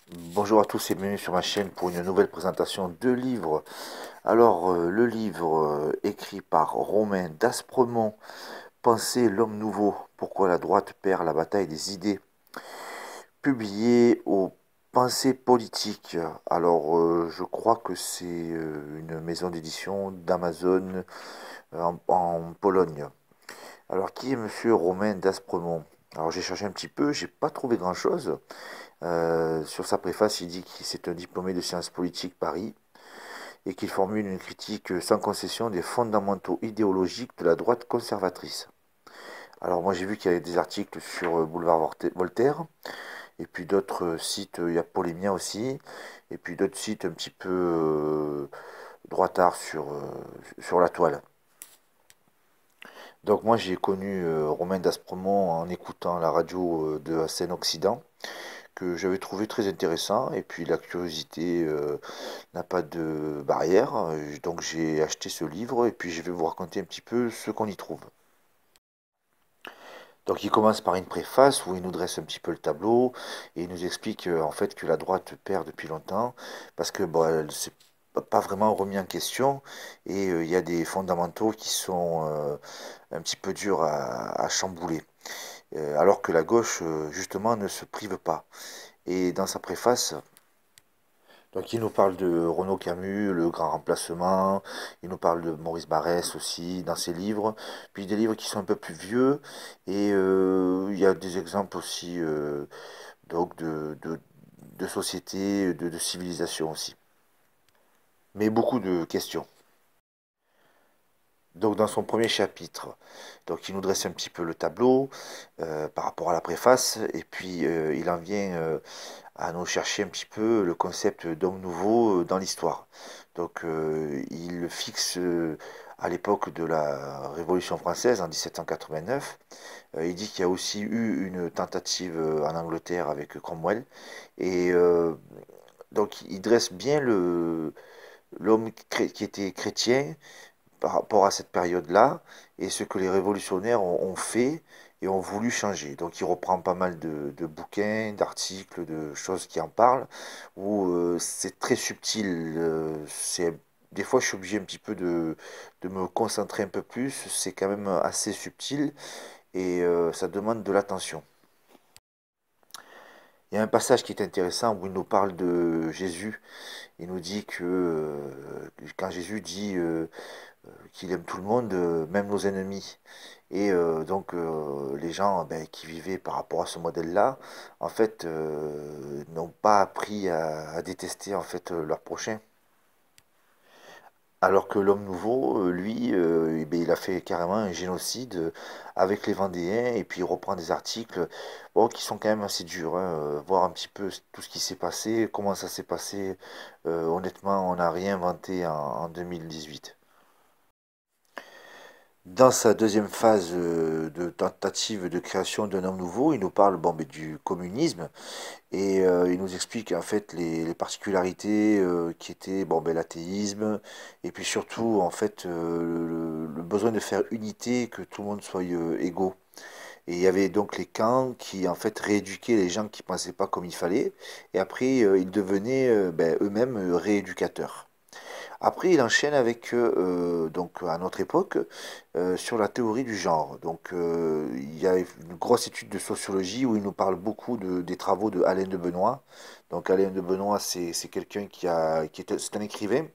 Bonjour à tous et bienvenue sur ma chaîne pour une nouvelle présentation de livres. Alors, le livre écrit par Romain d'Aspremont, Penser l'homme nouveau, pourquoi la droite perd la bataille des idées, publié aux Pensées politiques. Alors, je crois que c'est une maison d'édition d'Amazon en Pologne. Alors, qui est monsieur Romain d'Aspremont? Alors, j'ai cherché un petit peu, j'ai pas trouvé grand-chose. Sur sa préface, il dit que c'est un diplômé de sciences politiques Paris et qu'il formule une critique sans concession des fondamentaux idéologiques de la droite conservatrice. Alors moi j'ai vu qu'il y avait des articles sur Boulevard Voltaire et puis d'autres sites, il y a Polémia aussi, et puis d'autres sites un petit peu droitards sur la toile. Donc moi j'ai connu Romain d'Aspremont en écoutant la radio de la scène Occident que j'avais trouvé très intéressant et puis la curiosité n'a pas de barrière. Donc j'ai acheté ce livre et puis je vais vous raconter un petit peu ce qu'on y trouve. Donc il commence par une préface où il nous dresse un petit peu le tableau et il nous explique en fait que la droite perd depuis longtemps parce que bon, elle s'est pas vraiment remis en question et il y a des fondamentaux qui sont un petit peu durs à chambouler. Alors que la gauche justement ne se prive pas. Et dans sa préface, donc il nous parle de Renaud Camus, Le Grand Remplacement, il nous parle de Maurice Barrès aussi dans ses livres, puis des livres qui sont un peu plus vieux, et il y a des exemples aussi donc de société, de civilisation aussi. Mais beaucoup de questions. Donc dans son premier chapitre, donc il nous dresse un petit peu le tableau par rapport à la préface, et puis il en vient à nous chercher un petit peu le concept d'homme nouveau dans l'histoire. Donc il le fixe à l'époque de la Révolution française en 1789. Il dit qu'il y a aussi eu une tentative en Angleterre avec Cromwell. Et donc il dresse bien l'homme qui était chrétien par rapport à cette période-là et ce que les révolutionnaires ont fait et ont voulu changer. Donc il reprend pas mal de bouquins, d'articles, de choses qui en parlent, où c'est très subtil. Des fois, je suis obligé un petit peu de me concentrer un peu plus. C'est quand même assez subtil et ça demande de l'attention. Il y a un passage qui est intéressant où il nous parle de Jésus. Il nous dit que quand Jésus dit qu'il aime tout le monde, même nos ennemis. Et donc les gens ben, qui vivaient par rapport à ce modèle-là, en fait, n'ont pas appris à détester en fait leur prochain. Alors que l'homme nouveau, lui, eh ben, il a fait carrément un génocide avec les Vendéens, et puis il reprend des articles bon, qui sont quand même assez durs, hein, voir un petit peu tout ce qui s'est passé, comment ça s'est passé. Honnêtement, on n'a rien inventé en 2018. Dans sa deuxième phase de tentative de création d'un homme nouveau, il nous parle bon, ben, du communisme et il nous explique en fait les particularités qui étaient bon, ben, l'athéisme et puis surtout en fait le besoin de faire unité, que tout le monde soit égaux. Et il y avait donc les camps qui en fait rééduquaient les gens qui ne pensaient pas comme il fallait et après ils devenaient ben, eux-mêmes rééducateurs. Après, il enchaîne avec, donc à notre époque, sur la théorie du genre. Donc, il y a une grosse étude de sociologie où il nous parle beaucoup des travaux de Alain de Benoît. Donc, Alain de Benoît, c'est quelqu'un c'est un écrivain,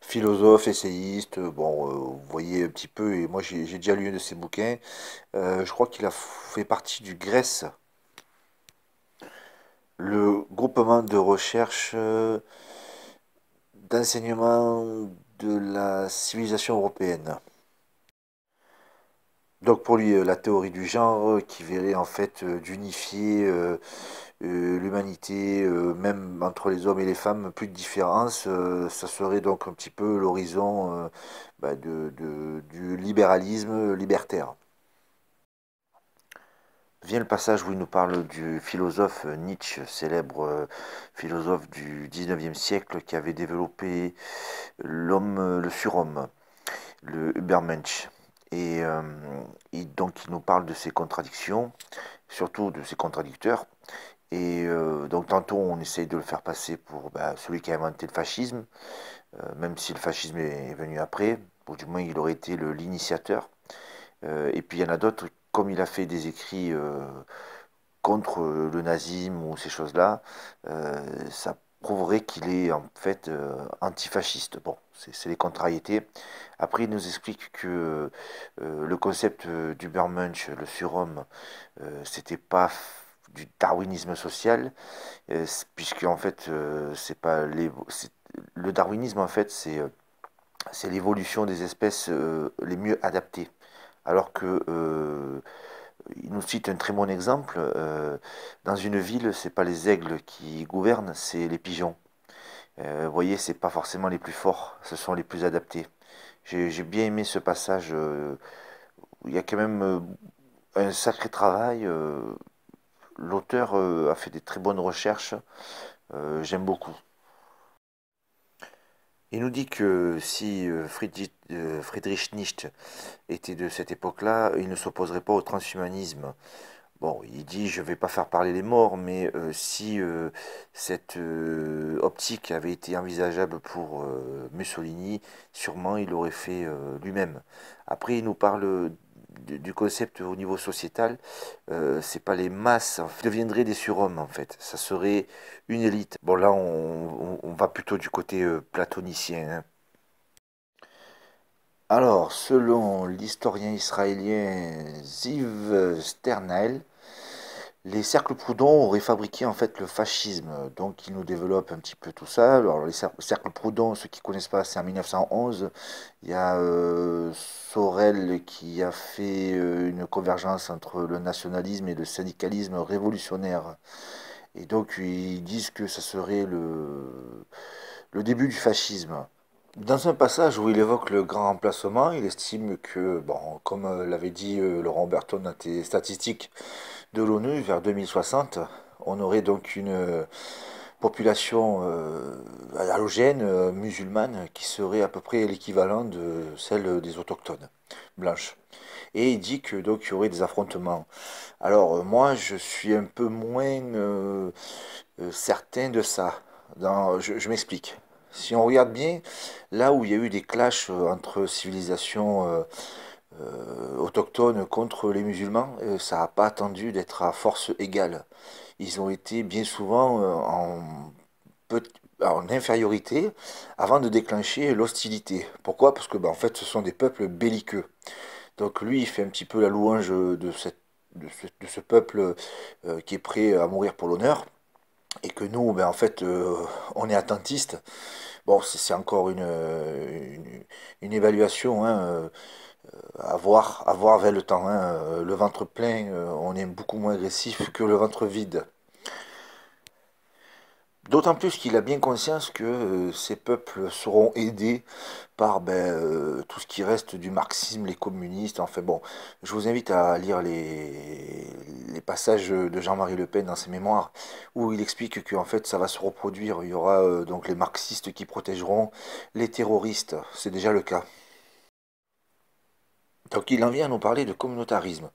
philosophe, essayiste. Bon, vous voyez un petit peu, et moi j'ai déjà lu un de ses bouquins. Je crois qu'il a fait partie du GRES, le groupement de recherche d'enseignement de la civilisation européenne. Donc pour lui, la théorie du genre qui verrait en fait d'unifier l'humanité, même entre les hommes et les femmes, plus de différence, ça serait donc un petit peu l'horizon bah, du libéralisme libertaire. Vient le passage où il nous parle du philosophe Nietzsche, célèbre philosophe du 19e siècle qui avait développé l'homme, le surhomme, le Übermensch. Et, donc il nous parle de ses contradictions, surtout de ses contradicteurs. Et donc tantôt on essaye de le faire passer pour celui qui a inventé le fascisme, même si le fascisme est venu après, ou du moins il aurait été l'initiateur. Et puis il y en a d'autres, comme il a fait des écrits contre le nazisme ou ces choses-là, ça prouverait qu'il est en fait antifasciste. Bon, c'est les contrariétés. Après, il nous explique que le concept d'Ubermensch, le surhomme, c'était pas du darwinisme social, puisque en fait, c'est pas le darwinisme en fait, c'est l'évolution des espèces les mieux adaptées. Alors que il nous cite un très bon exemple. Dans une ville, c'est pas les aigles qui gouvernent, c'est les pigeons. Vous voyez, c'est pas forcément les plus forts, ce sont les plus adaptés. J'ai bien aimé ce passage. Il y a quand même un sacré travail. L'auteur a fait des très bonnes recherches. J'aime beaucoup. Il nous dit que si Friedrich Nietzsche était de cette époque-là, il ne s'opposerait pas au transhumanisme. Bon, il dit, je ne vais pas faire parler les morts, mais si cette optique avait été envisageable pour Mussolini, sûrement il l'aurait fait lui-même. Après, il nous parle du concept au niveau sociétal. C'est pas les masses qui deviendraient des surhommes, en fait. Ça serait une élite. Bon, là, on va plutôt du côté platonicien, hein. Alors, selon l'historien israélien Ziv Sternheil, les cercles Proudhon auraient fabriqué en fait le fascisme, donc ils nous développent un petit peu tout ça. Alors les cercles Proudhon, ceux qui ne connaissent pas, c'est en 1911. Il y a Sorel qui a fait une convergence entre le nationalisme et le syndicalisme révolutionnaire. Et donc ils disent que ça serait le début du fascisme. Dans un passage où il évoque le grand remplacement, il estime que, bon, comme l'avait dit Laurent Berton dans tes statistiques de l'ONU, vers 2060, on aurait donc une population halogène musulmane qui serait à peu près l'équivalent de celle des autochtones blanches. Et il dit que donc il y aurait des affrontements. Alors moi, je suis un peu moins certain de ça. Je m'explique. Si on regarde bien, là où il y a eu des clashs entre civilisations autochtones contre les musulmans, ça n'a pas attendu d'être à force égale. Ils ont été bien souvent en infériorité avant de déclencher l'hostilité. Pourquoi? Parce que en fait, ce sont des peuples belliqueux. Donc lui, il fait un petit peu la louange de ce peuple qui est prêt à mourir pour l'honneur. Et que nous, en fait, on est attentiste. Bon, c'est encore une évaluation, hein, à voir avec le temps, hein. Le ventre plein, on est beaucoup moins agressif que le ventre vide. D'autant plus qu'il a bien conscience que ces peuples seront aidés par tout ce qui reste du marxisme, les communistes. Enfin bon, je vous invite à lire les passages de Jean-Marie Le Pen dans ses mémoires, où il explique qu'en fait ça va se reproduire. Il y aura donc les marxistes qui protégeront les terroristes. C'est déjà le cas. Donc il en vient à nous parler de communautarisme.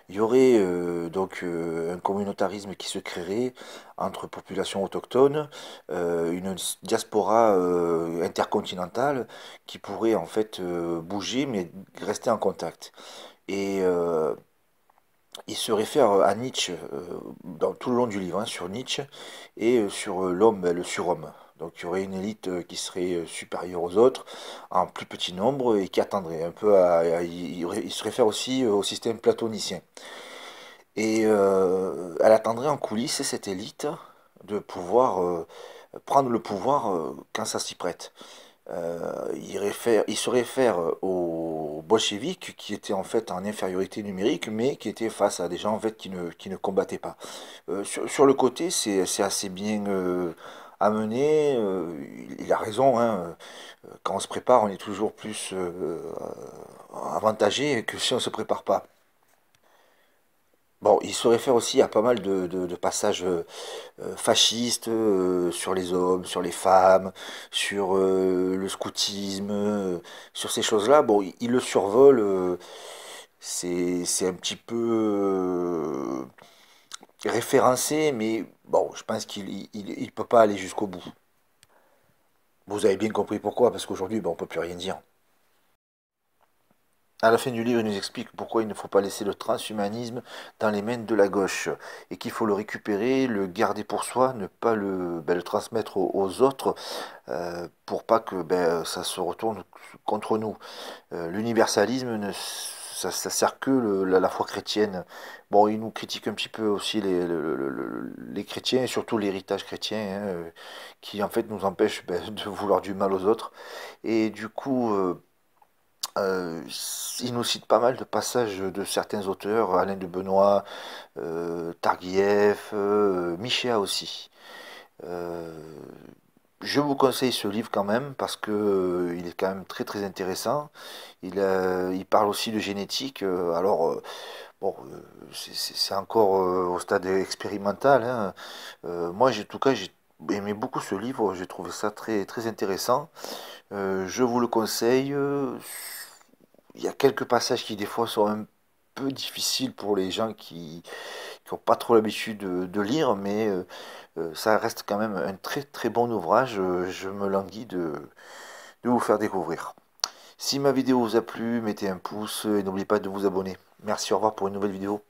Il y aurait un communautarisme qui se créerait entre populations autochtones, une diaspora intercontinentale qui pourrait en fait bouger mais rester en contact. Et il se réfère à Nietzsche dans tout le long du livre, hein, sur Nietzsche et sur l'homme, le surhomme. Donc il y aurait une élite qui serait supérieure aux autres, en plus petit nombre, et qui attendrait un peu il se réfère aussi au système platonicien. Et elle attendrait en coulisses cette élite de pouvoir prendre le pouvoir quand ça s'y prête. Il se réfère aux bolcheviks qui étaient en fait en infériorité numérique, mais qui étaient face à des gens en fait qui ne combattaient pas. Sur le côté, c'est assez bien amené. Il a raison, hein. Quand on se prépare, on est toujours plus avantagé que si on ne se prépare pas. Bon, il se réfère aussi à pas mal de passages fascistes sur les hommes, sur les femmes, sur le scoutisme, sur ces choses-là. Bon, il le survole, c'est un petit peu référencé, mais bon, je pense qu'il peut pas aller jusqu'au bout. Vous avez bien compris pourquoi, parce qu'aujourd'hui, ben, on peut plus rien dire. À la fin du livre, il nous explique pourquoi il ne faut pas laisser le transhumanisme dans les mains de la gauche et qu'il faut le récupérer, le garder pour soi, ne pas le transmettre aux autres pour pas que ça se retourne contre nous. L'universalisme, ça sert que la foi chrétienne. Bon, il nous critique un petit peu aussi les chrétiens et surtout l'héritage chrétien qui en fait nous empêche de vouloir du mal aux autres. Et du coup, euh, il nous cite pas mal de passages de certains auteurs, Alain de Benoît, Targuieff, Michéa aussi. Euh, je vous conseille ce livre quand même parce que il est quand même très très intéressant. Il parle aussi de génétique. Bon, c'est encore au stade expérimental, hein. Moi, en tout cas, j'ai aimé beaucoup ce livre. J'ai trouvé ça très très intéressant. Je vous le conseille. Il y a quelques passages qui des fois sont un peu difficiles pour les gens qui n'ont pas trop l'habitude de lire, mais ça reste quand même un très très bon ouvrage. Je me languis de vous faire découvrir. Si ma vidéo vous a plu, mettez un pouce et n'oubliez pas de vous abonner. Merci, au revoir pour une nouvelle vidéo.